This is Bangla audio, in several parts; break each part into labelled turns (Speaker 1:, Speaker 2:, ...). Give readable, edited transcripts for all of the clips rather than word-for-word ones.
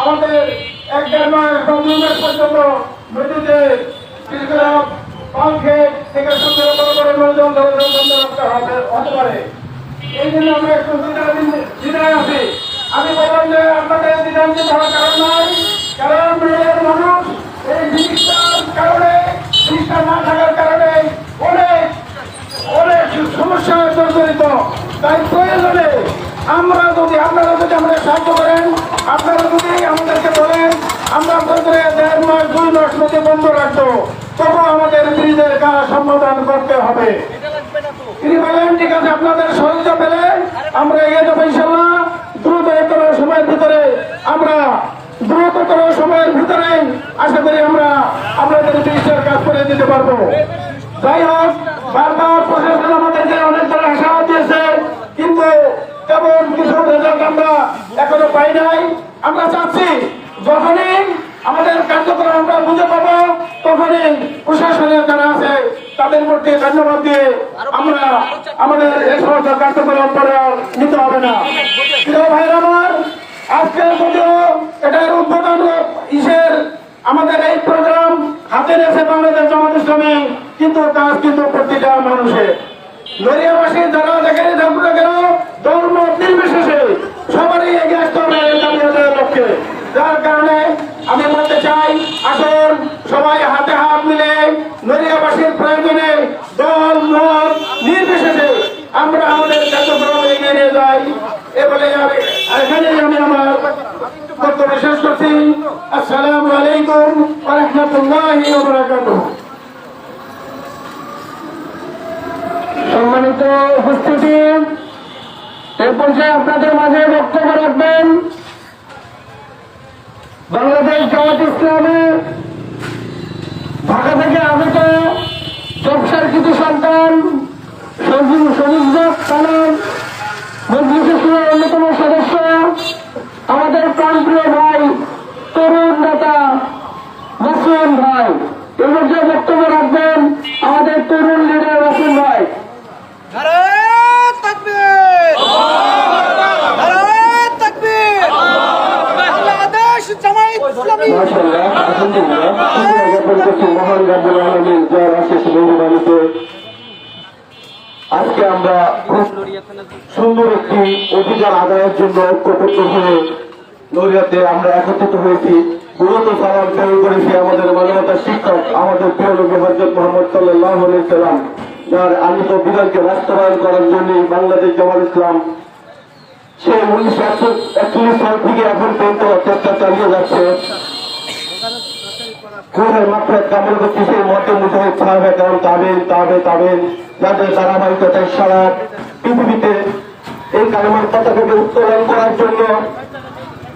Speaker 1: আমাদের 1-1.5 মাস বা 2 মাস পর্যন্ত নদীতে পালকে থেকে সুন্দর বড় বড় নৌযান হতে পারে। এই জন্য আমরা একটু দ্বিধায় আছি। আমি বললাম যে আপনাদের দ্বিধান্বিত হওয়ার কারণ নয়, কারণ মেয়ের মানুষ এই জিনিসটার কারণে, জিনিসটা না থাকার কারণে অনেক অনেক সমস্যা জর্জরিত। তাই প্রয়োজনে আপনারা যদি আমাদের সাহায্য করেন, আপনারা যদি আমাদেরকে বলেন আমরা 1.5 মাস 2 মাস নদী বন্ধ রাখবো, তবু আমাদের ব্রিজের কাজ সমাধান করতে হবে। তিনি বলেন ঠিক আছে, আপনাদের সহযোগিতা পেলে আমরা এগিয়ে যাবো ইনশাল্লাহ। দ্রুততর সময়ের ভিতরে আশা করি আমরা আপনাদের ব্রিজের কাজ করে দিতে পারবো। যাই হোক, বারবার প্রশাসন আমাদেরকে অনেক ধরনের আশাবাদ দিয়েছে, কিন্তু তেমন কিছু রেজাল্ট আমরা এখনো পাই নাই। আমরা চাচ্ছি যখনই আমাদের কার্যক্রম আমরা বুঝে পাবো, তখনই প্রশাসনের যারা আছে তাদের প্রতি ধন্যবাদ দিয়ে আমরা আমাদের এই সমস্ত কার্যক্রম পরে নিতে হবে না। প্রিয় ভাইরা আমার, আজকের যদিও এটার উদ্বোধন আমাদের এই প্রোগ্রাম হাতে নিয়েছে বাংলাদেশ জামাত ইসলামী, কিন্তু কাজ কিন্তু প্রতিটা মানুষের। নড়িয়াবাসী যারা যেখানে থাকুক না কেন, ধর্ম নির্বিশেষে সবারই এগিয়ে আসতে হবে জাতীয়তার লক্ষ্যে। যার কারণে আমি বলতে চাই, আসুন সবাই হাতে হাত মিলে নড়িয়াবাসীর প্রয়োজনে দল মত নির্বিশেষে আমরা আমাদের কার্যক্রম এগিয়ে নিয়ে যাই। এ বলে এখানেই আমি আমার বক্তব্য শেষ করছি। আসসালামু আলাইকুম ওয়া রাহমাতুল্লাহি ওয়া বারাকাতুহু। সম্মানিত উপস্থিতি, এই পর্যায়ে আপনাদের মাঝে বক্তব্য রাখবেন বাংলাদেশ জামাত ইসলামী ঢাকা থেকে আগত জবসার কিছু সন্তান মজলিসের অন্যতম সদস্য, আমাদের প্রাণপ্রিয় ভাই, তরুণ নেতা মাসুম ভাই। এই পর্যায়ে বক্তব্য রাখবেন আমাদের তরুণ লিডার মাসুম ভাই। আজকে আমরা খুব সুন্দর একটি অধিকার আদায়ের জন্য ঐক্যবদ্ধ হয়ে নড়িয়াতে আমরা একত্রিত হয়েছি। মূলত সালাম প্রেরণ করেছি আমাদের মানবতার শিক্ষক, আমাদের প্রিয় নবী হযরত মুহাম্মদ সাল্লাল্লাহু আলাইহি সাল্লাম, যার আনিত বিধানকে বাস্তবায়ন করার জন্য বাংলাদেশ জামাত ইসলাম সে 1941 সাল থেকে এখন পর্যন্ত চেষ্টা চালিয়ে যাচ্ছে। কোরআনের মাত্রা কামল করছে সেই মধ্যে মুজাহিদ সাহেব কারণ তাবেন যাদের ধারাবাহিকতায় সারা পৃথিবীতে এই কালেমার পতাকাকে উত্তোলন করার জন্য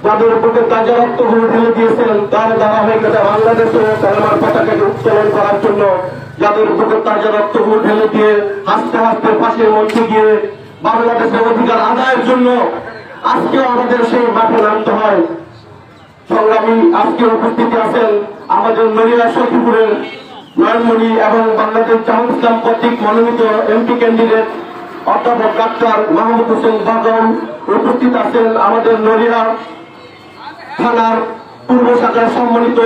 Speaker 1: যাদের বুকে তাজা রক্তগুলো ঢেলে দিয়েছেন, তার ধারাবাহিকতা বাংলাদেশে কালেমার পতাকাকে উত্তোলন করার জন্য যাদের বুকে তাজা রক্তগুলো ঢেলে দিয়ে হাসতে হাসতে পাশের মঞ্চে গিয়ে বাংলাদেশের অধিকার আদায়ের জন্য আজকেও আমাদের সেই মাঠে নামতে হয়। সংগ্রামী আজকে উপস্থিতি আছেন আমাদের নড়িয়া সখীপুরের নয়নমণি এবং বাংলাদেশ জামাত ইসলাম কর্তৃক মনোনীত এমপি ক্যান্ডিডেট অধ্যাপক ডাক্তার মাহমুদ হোসেন বাগম। উপস্থিত আছেন আমাদের নড়িয়া থানার পূর্ব শাখার সম্মানিত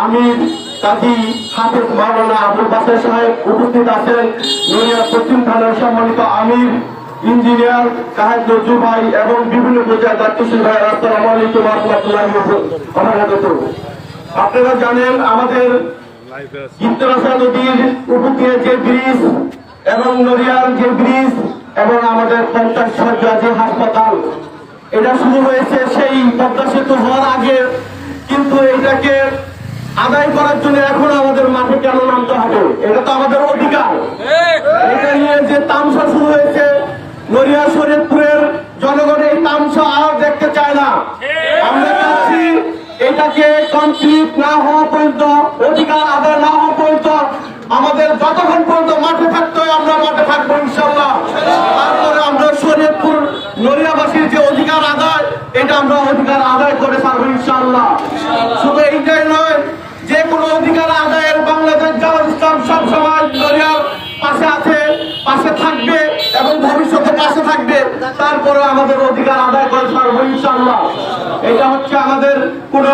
Speaker 1: আমির কাজী হাফেজ মাওলানা আবুল বাসার সাহেব। উপস্থিত আছেন নড়িয়া পশ্চিম থানার সম্মানিত আমির ইঞ্জিনিয়ার কাহেদ নজরুল ভাই এবং বিভিন্ন পর্যায়ের দায়িত্বশীল ভাই। আসসালামু আলাইকুম ওয়া রাহমাতুল্লাহি ওয়া বারাকাতুহু। আপনারা জানেন আমাদের ইফতেরাসা নদীর উপর দিয়ে যে ব্রিজ এবং নড়িয়ার যে ব্রিজ এবং আমাদের 50 শয্যা যে হাসপাতাল, এটা শুরু হয়েছে সেই পদ্মা সেতু হওয়ার আগে, কিন্তু এটাকে আদায় করার জন্য এখন আমাদের মাঠে কেন নামতে হবে? এটা তো আমাদের অধিকার। এটা নিয়ে যে তামসা শুরু হয়েছে, নড়িয়া শরীয়তপুরের জনগণ এই তামসা আর দেখতে চায় না। আমরা চাচ্ছি এটাকে কমপ্লিট না হওয়া পর্যন্ত, অধিকার আদায় না হওয়া পর্যন্ত আমাদের যতক্ষণ পর্যন্ত মাঠে থাকতে হয় আমরা মাঠে থাকবো ইনশাল্লাহ। তারপরে আমরা শরীয়তপুর নড়িয়াবাসীর যে অধিকার আদায়, এটা আমরা অধিকার আদায় করে ছাড়বো ইনশাল্লাহ। শুধু এইটাই নয়, যে কোনো অধিকার আদায়ের বাংলাদেশ জামাত ইসলাম সবসময় নড়িয়ার পাশে আছে, পাশে থাকবে এবং ভবিষ্যৎ ভবিষ্যতে পাশে থাকবে, তারপরে আমাদের অধিকার আদায় করে ছাড়বো ইনশাআল্লাহ। এটা হচ্ছে আমাদের কোন